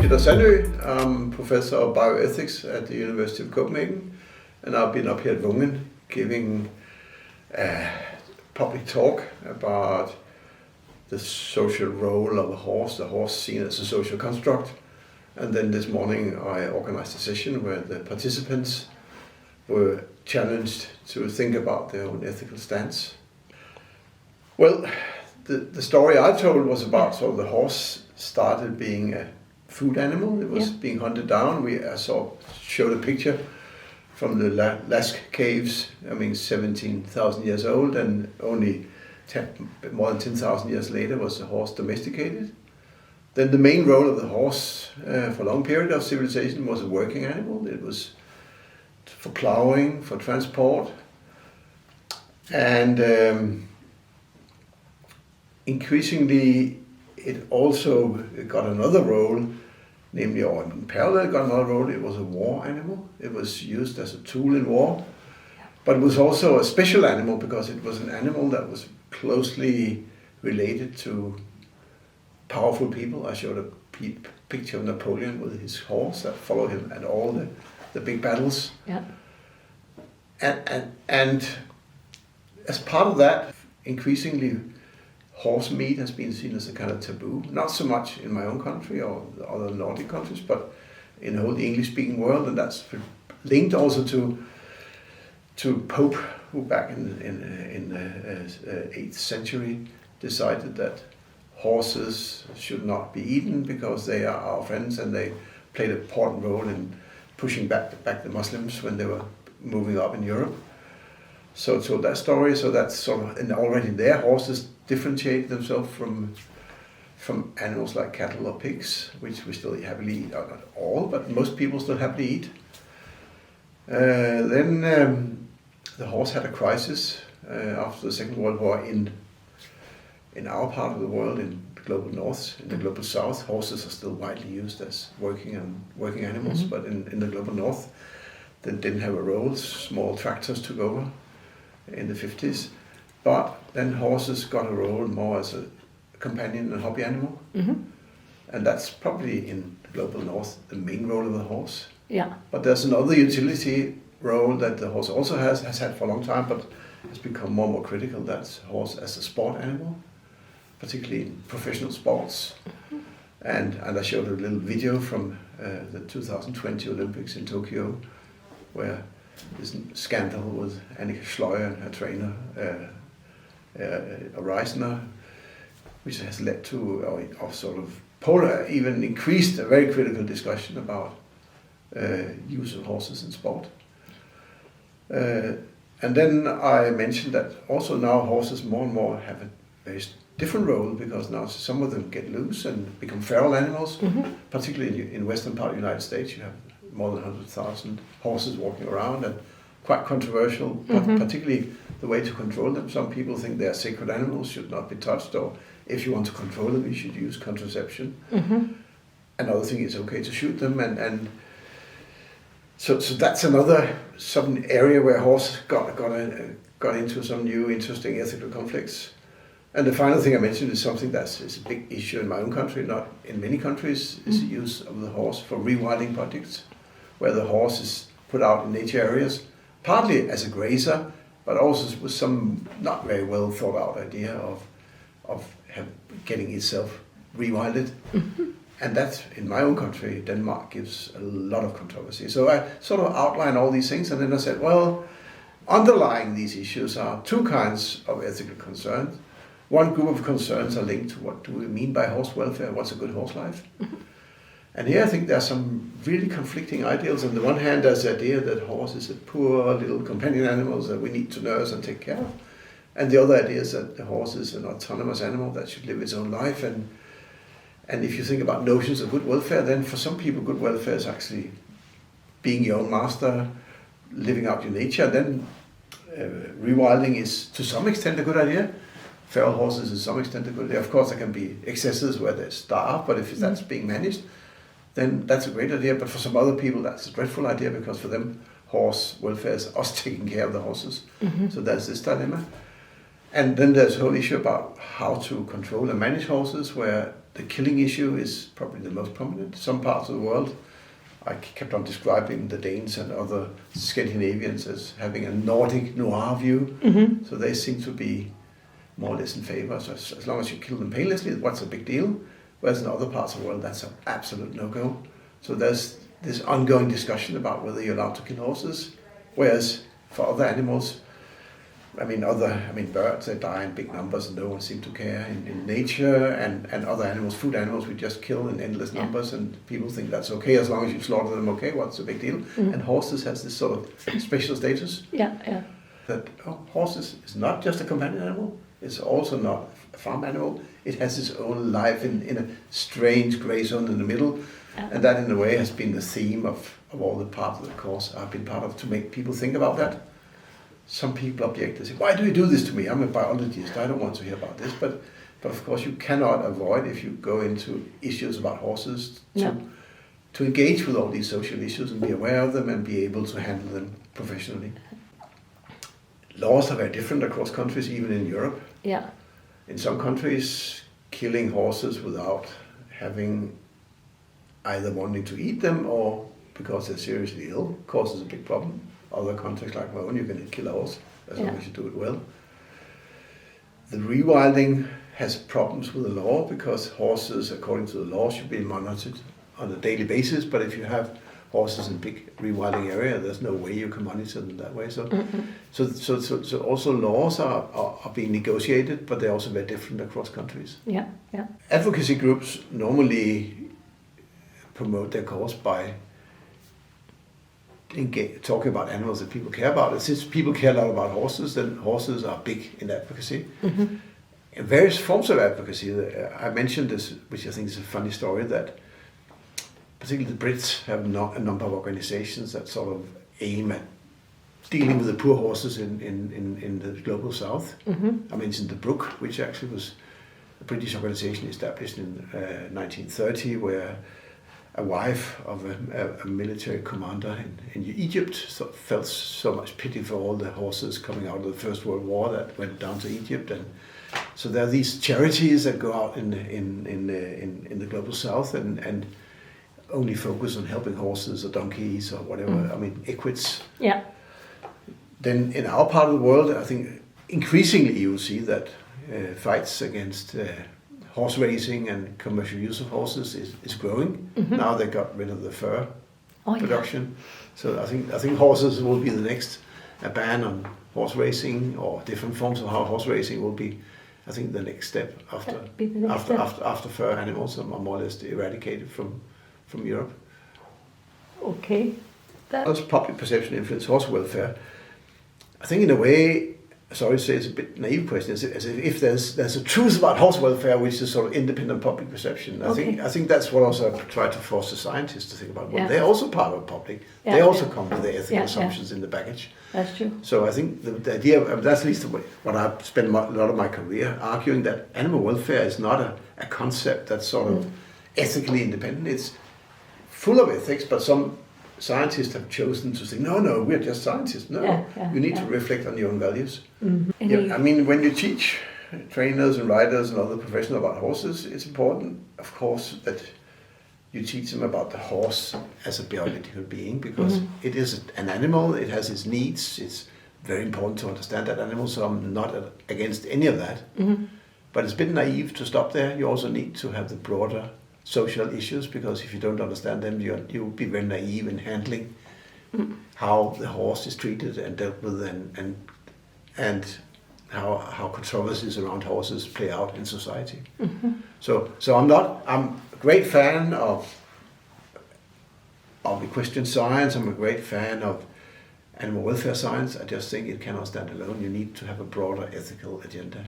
Peter Sandøe. I'm professor of bioethics at the University of Copenhagen, and I've been up here at Vungen giving a public talk about the social role of the horse seen as a social construct. And then this morning I organized a session where the participants were challenged to think about their own ethical stance. Well, the story I told was about sort of the horse started being a food animal. It was being hunted down. I showed a picture from the Lascaux caves, 17,000 years old, and only more than 10,000 years later was the horse domesticated. Then the main role of the horse for a long period of civilization was a working animal. It was for plowing, for transport, and increasingly it also got another role, namely, or in parallel got another role. It was a war animal. It was used as a tool in war, but it was also a special animal because it was an animal that was closely related to powerful people. I showed a picture of Napoleon with his horse that followed him at all the big battles. Yeah. And as part of that, increasingly horse meat has been seen as a kind of taboo. Not so much in my own country or the other Nordic countries, but in the whole English-speaking world, and that's linked also to Pope, who back in the 8th century decided that horses should not be eaten because they are our friends and they played an important role in pushing back the Muslims when they were moving up in Europe. So that story, so that's sort of, and already there horses differentiate themselves from animals like cattle or pigs, which we still happily eat, or not all, but most people still happily eat. Then the horse had a crisis after the Second World War in our part of the world, in the global north. In the global south, horses are still widely used as working animals, but in the global north, they didn't have a role. Small tractors took over in the 50s, but then horses got a role more as a companion and hobby animal, and that's probably in the global north the main role of the horse. Yeah. But there's another utility role that the horse also has had for a long time, but has become more and more critical. That's horse as a sport animal, particularly in professional sports. And I showed a little video from the 2020 Olympics in Tokyo, where this scandal with Annika Schleuer and her trainer, Reisner, which has led to even increased a very critical discussion about use of horses in sport. And then I mentioned that also now horses more and more have a very different role, because now some of them get loose and become feral animals. Particularly in western part of the United States, you have more than 100,000 horses walking around, and quite controversial, particularly the way to control them. Some people think they are sacred animals, should not be touched, or if you want to control them, you should use contraception. Another thing is okay to shoot them, and so that's some area where horse got into some new interesting ethical conflicts. And the final thing I mentioned is something is a big issue in my own country, not in many countries, is the use of the horse for rewilding projects, where the horse is put out in nature areas, partly as a grazer, but also with some not very well thought out idea of getting itself rewilded. And that, in my own country, Denmark, gives a lot of controversy. So I sort of outlined all these things, and then I said, well, underlying these issues are two kinds of ethical concerns. One group of concerns are linked to what do we mean by horse welfare, what's a good horse life? And here I think there are some really conflicting ideals. On the one hand, there's the idea that horses are poor little companion animals that we need to nurse and take care of. And the other idea is that the horse is an autonomous animal that should live its own life. And if you think about notions of good welfare, then for some people good welfare is actually being your own master, living out your nature. Then rewilding is to some extent a good idea. Feral horses is to some extent a good idea. Of course there can be excesses where they starve, but if that's being managed, then that's a great idea. But for some other people that's a dreadful idea, because for them horse welfare is us taking care of the horses. So there's this dilemma. And then there's a whole issue about how to control and manage horses, where the killing issue is probably the most prominent. Some parts of the world, I kept on describing the Danes and other Scandinavians as having a Nordic noir view. So they seem to be more or less in favor. So as long as you kill them painlessly, what's a big deal? Whereas in other parts of the world, that's an absolute no-go. So there's this ongoing discussion about whether you're allowed to kill horses. Whereas for other animals, birds, they die in big numbers and no one seems to care. In nature and other animals, food animals, we just kill in endless numbers and people think that's okay as long as you slaughter them, okay, what's the big deal? And horses has this sort of special status. That horses is not just a companion animal, it's also not a farm animal. It has its own life in a strange grey zone in the middle. And that in a way has been the theme of all the parts of the course I've been part of, to make people think about that. Some people object and say, why do you do this to me? I'm a biologist, I don't want to hear about this. But of course you cannot avoid, if you go into issues about horses, to engage with all these social issues and be aware of them and be able to handle them professionally. Laws are very different across countries, even in Europe. In some countries, killing horses without having either wanting to eat them or because they're seriously ill causes a big problem. Other contexts like my own, you can kill a horse as long as you do it well. The rewilding has problems with the law because horses, according to the law, should be monitored on a daily basis. But if you have horses in big rewilding area, there's no way you can monitor them that way. So also laws are being negotiated, but they're also very different across countries. Advocacy groups normally promote their cause by talking about animals that people care about. And since people care a lot about horses, then horses are big in advocacy. In various forms of advocacy, I mentioned this, which I think is a funny story, that particularly the Brits have a number of organizations that sort of aim at dealing with the poor horses in the global south. I mentioned the Brook, which actually was a British organization established in 1930, where a wife of a military commander in Egypt felt so much pity for all the horses coming out of the First World War that went down to Egypt, and so there are these charities that go out in the global south and only focus on helping horses or donkeys or whatever. Equids. Then in our part of the world, I think increasingly you will see that fights against horse racing and commercial use of horses is growing. Now they got rid of the fur production. So I think horses will be the next. A ban on horse racing or different forms of horse racing will be, I think, the next step after fur animals are more or less eradicated from Europe. Okay. As public perception influence horse welfare, I think in a way, sorry to say it's a bit naive question, as if there's a truth about horse welfare which is sort of independent public perception. I think that's what also I try to force the scientists to think about. Well, they're also part of public. They also come with their ethical assumptions in the baggage. That's true. So I think the idea, that's at least what I've spent a lot of my career arguing, that animal welfare is not a concept that's sort of ethically independent. It's full of ethics, but some scientists have chosen to say, no, we're just scientists. No, you need to reflect on your own values. When you teach trainers and riders and other professionals about horses, it's important, of course, that you teach them about the horse as a biological being, because it is an animal, it has its needs, it's very important to understand that animal, so I'm not against any of that. But it's a bit naive to stop there. You also need to have the broader social issues, because if you don't understand them, you'll be very naive in handling how the horse is treated and dealt with, and how controversies around horses play out in society. So I'm a great fan of equestrian science. I'm a great fan of animal welfare science. I just think it cannot stand alone. You need to have a broader ethical agenda.